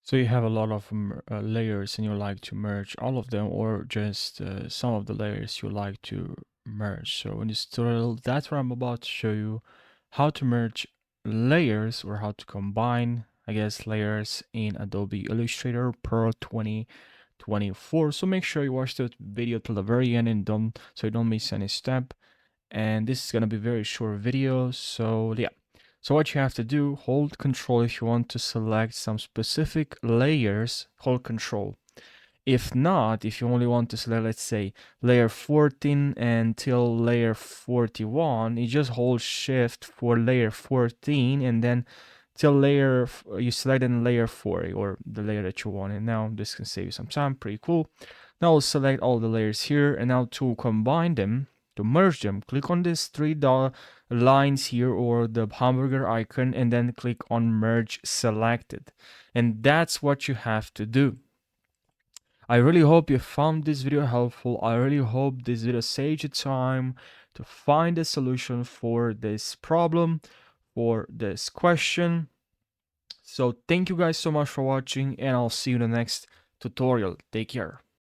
So you have a lot of layers and you like to merge all of them, or just some of the layers you like to merge. So in this tutorial, that's what I'm about to show you, how to merge layers, or how to combine, I guess, layers in Adobe Illustrator Pro 2024. So make sure you watch the video till the very end and so you don't miss any step. And this is gonna be a very short video, so yeah. So what you have to do, hold Control if you want to select some specific layers, hold Control. If not, if you only want to select, let's say, layer 14 until layer 41, you just hold Shift for layer 14 and then till you select in layer 40, or the layer that you want. And now this can save you some time, pretty cool. Now I'll select all the layers here, and now to combine them, to merge them, click on these three lines here, or the hamburger icon, and then click on merge selected. And that's what you have to do. I really hope you found this video helpful. I really hope this video saved you time to find a solution for this problem, for this question. So thank you guys so much for watching, and I'll see you in the next tutorial. Take care.